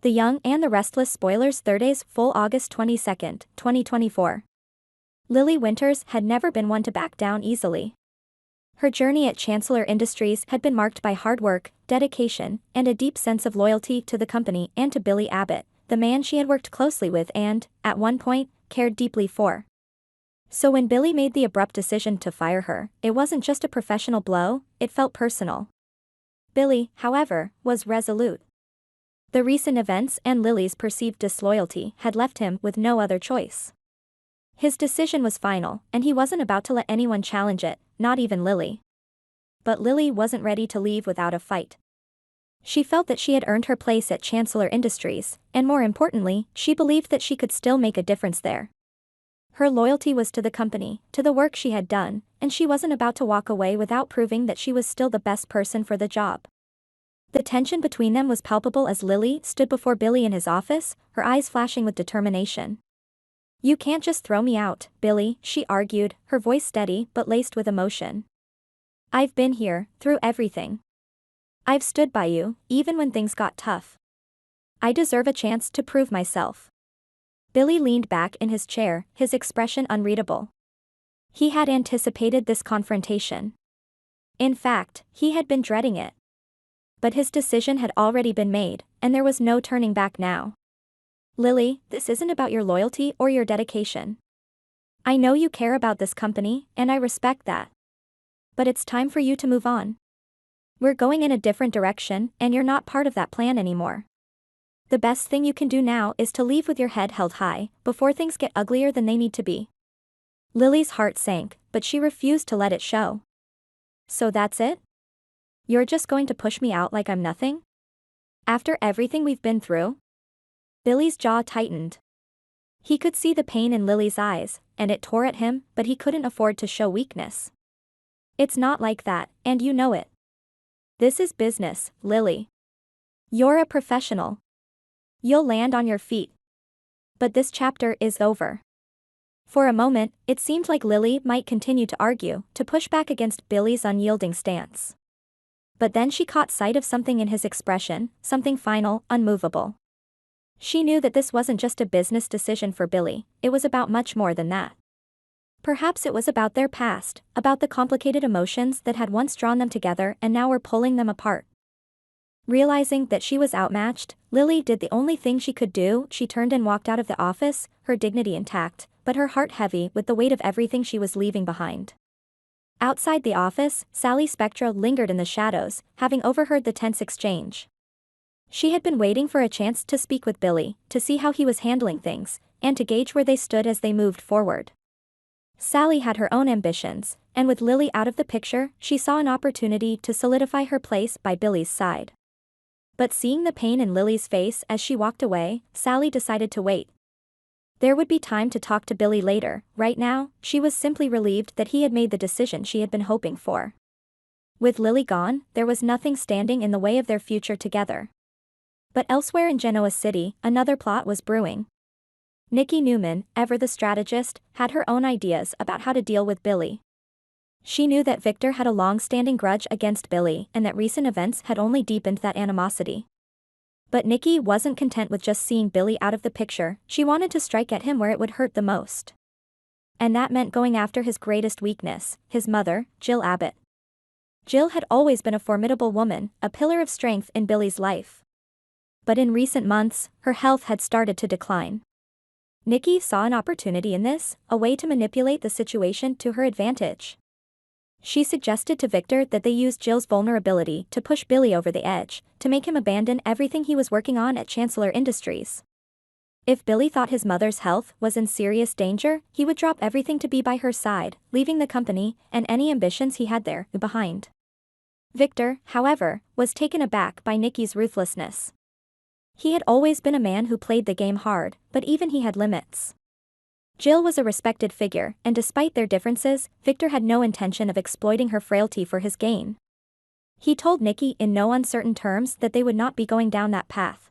The Young and the Restless spoilers Thurdays full August 22nd, 2024. Lily Winters had never been one to back down easily. Her journey at Chancellor Industries had been marked by hard work, dedication, and a deep sense of loyalty to the company and to Billy Abbott, the man she had worked closely with and, at one point, cared deeply for. So when Billy made the abrupt decision to fire her, it wasn't just a professional blow, it felt personal. Billy, however, was resolute. The recent events and Lily's perceived disloyalty had left him with no other choice. His decision was final, and he wasn't about to let anyone challenge it, not even Lily. But Lily wasn't ready to leave without a fight. She felt that she had earned her place at Chancellor Industries, and more importantly, she believed that she could still make a difference there. Her loyalty was to the company, to the work she had done, and she wasn't about to walk away without proving that she was still the best person for the job. The tension between them was palpable as Lily stood before Billy in his office, her eyes flashing with determination. "You can't just throw me out, Billy," she argued, her voice steady but laced with emotion. "I've been here, through everything. I've stood by you, even when things got tough. I deserve a chance to prove myself." Billy leaned back in his chair, his expression unreadable. He had anticipated this confrontation. In fact, he had been dreading it. But his decision had already been made, and there was no turning back now. "Lily, this isn't about your loyalty or your dedication. I know you care about this company, and I respect that. But it's time for you to move on. We're going in a different direction, and you're not part of that plan anymore. The best thing you can do now is to leave with your head held high, before things get uglier than they need to be." Lily's heart sank, but she refused to let it show. "So that's it? You're just going to push me out like I'm nothing? After everything we've been through?" Billy's jaw tightened. He could see the pain in Lily's eyes, and it tore at him, but he couldn't afford to show weakness. "It's not like that, and you know it. This is business, Lily. You're a professional. You'll land on your feet. But this chapter is over." For a moment, it seemed like Lily might continue to argue, to push back against Billy's unyielding stance. But then she caught sight of something in his expression, something final, unmovable. She knew that this wasn't just a business decision for Billy, it was about much more than that. Perhaps it was about their past, about the complicated emotions that had once drawn them together and now were pulling them apart. Realizing that she was outmatched, Lily did the only thing she could do. She turned and walked out of the office, her dignity intact, but her heart heavy with the weight of everything she was leaving behind. Outside the office, Sally Spectra lingered in the shadows, having overheard the tense exchange. She had been waiting for a chance to speak with Billy, to see how he was handling things, and to gauge where they stood as they moved forward. Sally had her own ambitions, and with Lily out of the picture, she saw an opportunity to solidify her place by Billy's side. But seeing the pain in Lily's face as she walked away, Sally decided to wait. There would be time to talk to Billy later. Right now, she was simply relieved that he had made the decision she had been hoping for. With Lily gone, there was nothing standing in the way of their future together. But elsewhere in Genoa City, another plot was brewing. Nikki Newman, ever the strategist, had her own ideas about how to deal with Billy. She knew that Victor had a long-standing grudge against Billy and that recent events had only deepened that animosity. But Nikki wasn't content with just seeing Billy out of the picture, she wanted to strike at him where it would hurt the most. And that meant going after his greatest weakness, his mother, Jill Abbott. Jill had always been a formidable woman, a pillar of strength in Billy's life. But in recent months, her health had started to decline. Nikki saw an opportunity in this, a way to manipulate the situation to her advantage. She suggested to Victor that they use Jill's vulnerability to push Billy over the edge, to make him abandon everything he was working on at Chancellor Industries. If Billy thought his mother's health was in serious danger, he would drop everything to be by her side, leaving the company and any ambitions he had there behind. Victor, however, was taken aback by Nikki's ruthlessness. He had always been a man who played the game hard, but even he had limits. Jill was a respected figure, and despite their differences, Victor had no intention of exploiting her frailty for his gain. He told Nikki in no uncertain terms that they would not be going down that path.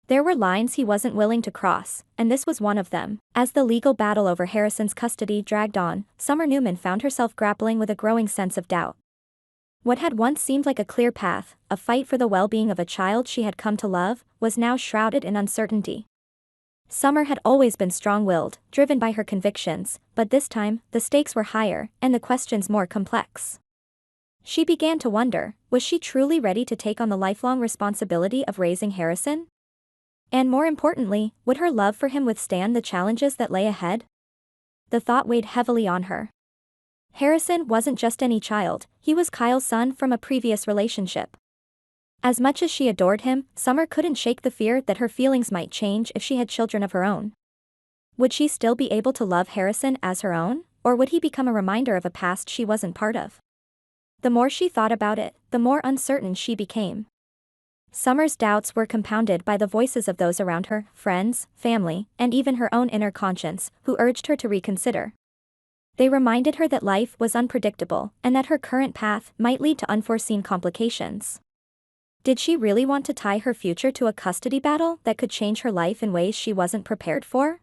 There were lines he wasn't willing to cross, and this was one of them. As the legal battle over Harrison's custody dragged on, Summer Newman found herself grappling with a growing sense of doubt. What had once seemed like a clear path, a fight for the well-being of a child she had come to love, was now shrouded in uncertainty. Summer had always been strong-willed, driven by her convictions, but this time, the stakes were higher, and the questions more complex. She began to wonder, was she truly ready to take on the lifelong responsibility of raising Harrison? And more importantly, would her love for him withstand the challenges that lay ahead? The thought weighed heavily on her. Harrison wasn't just any child, he was Kyle's son from a previous relationship. As much as she adored him, Summer couldn't shake the fear that her feelings might change if she had children of her own. Would she still be able to love Harrison as her own, or would he become a reminder of a past she wasn't part of? The more she thought about it, the more uncertain she became. Summer's doubts were compounded by the voices of those around her, friends, family, and even her own inner conscience, who urged her to reconsider. They reminded her that life was unpredictable, and that her current path might lead to unforeseen complications. Did she really want to tie her future to a custody battle that could change her life in ways she wasn't prepared for?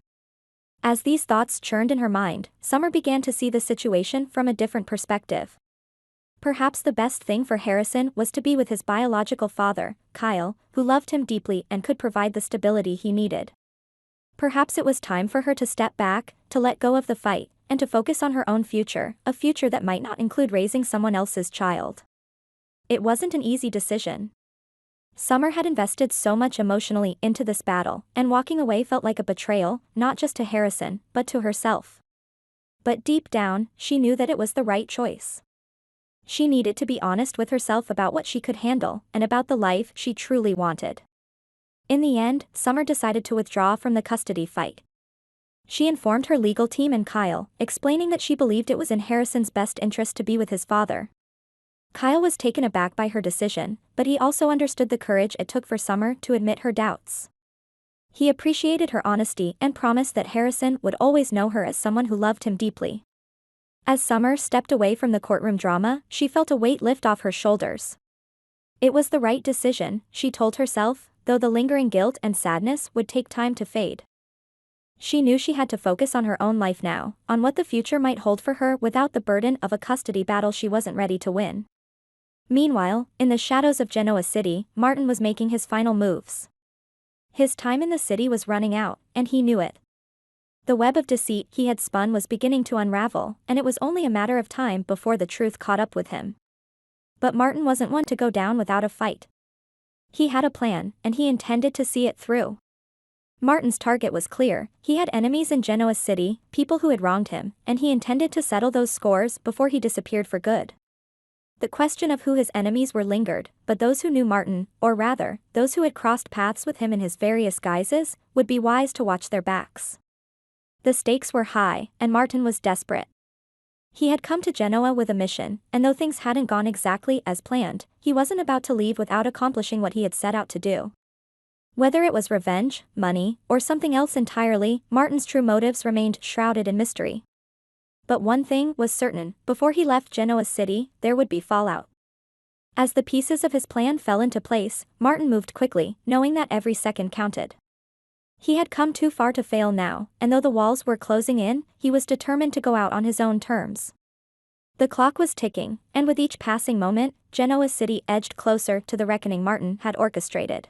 As these thoughts churned in her mind, Summer began to see the situation from a different perspective. Perhaps the best thing for Harrison was to be with his biological father, Kyle, who loved him deeply and could provide the stability he needed. Perhaps it was time for her to step back, to let go of the fight, and to focus on her own future, a future that might not include raising someone else's child. It wasn't an easy decision. Summer had invested so much emotionally into this battle, and walking away felt like a betrayal, not just to Harrison, but to herself. But deep down, she knew that it was the right choice. She needed to be honest with herself about what she could handle, and about the life she truly wanted. In the end, Summer decided to withdraw from the custody fight. She informed her legal team and Kyle, explaining that she believed it was in Harrison's best interest to be with his father. Kyle was taken aback by her decision, but he also understood the courage it took for Summer to admit her doubts. He appreciated her honesty and promised that Harrison would always know her as someone who loved him deeply. As Summer stepped away from the courtroom drama, she felt a weight lift off her shoulders. It was the right decision, she told herself, though the lingering guilt and sadness would take time to fade. She knew she had to focus on her own life now, on what the future might hold for her without the burden of a custody battle she wasn't ready to win. Meanwhile, in the shadows of Genoa City, Martin was making his final moves. His time in the city was running out, and he knew it. The web of deceit he had spun was beginning to unravel, and it was only a matter of time before the truth caught up with him. But Martin wasn't one to go down without a fight. He had a plan, and he intended to see it through. Martin's target was clear, he had enemies in Genoa City, people who had wronged him, and he intended to settle those scores before he disappeared for good. The question of who his enemies were lingered, but those who knew Martin, or rather, those who had crossed paths with him in his various guises, would be wise to watch their backs. The stakes were high, and Martin was desperate. He had come to Genoa with a mission, and though things hadn't gone exactly as planned, he wasn't about to leave without accomplishing what he had set out to do. Whether it was revenge, money, or something else entirely, Martin's true motives remained shrouded in mystery. But one thing was certain, before he left Genoa City, there would be fallout. As the pieces of his plan fell into place, Martin moved quickly, knowing that every second counted. He had come too far to fail now, and though the walls were closing in, he was determined to go out on his own terms. The clock was ticking, and with each passing moment, Genoa City edged closer to the reckoning Martin had orchestrated.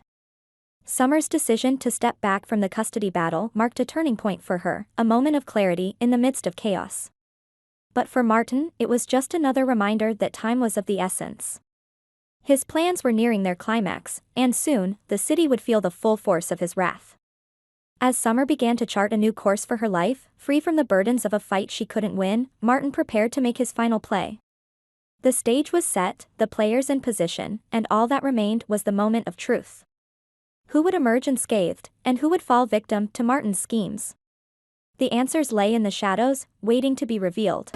Summer's decision to step back from the custody battle marked a turning point for her, a moment of clarity in the midst of chaos. But for Martin, it was just another reminder that time was of the essence. His plans were nearing their climax, and soon, the city would feel the full force of his wrath. As Summer began to chart a new course for her life, free from the burdens of a fight she couldn't win, Martin prepared to make his final play. The stage was set, the players in position, and all that remained was the moment of truth. Who would emerge unscathed, and who would fall victim to Martin's schemes? The answers lay in the shadows, waiting to be revealed.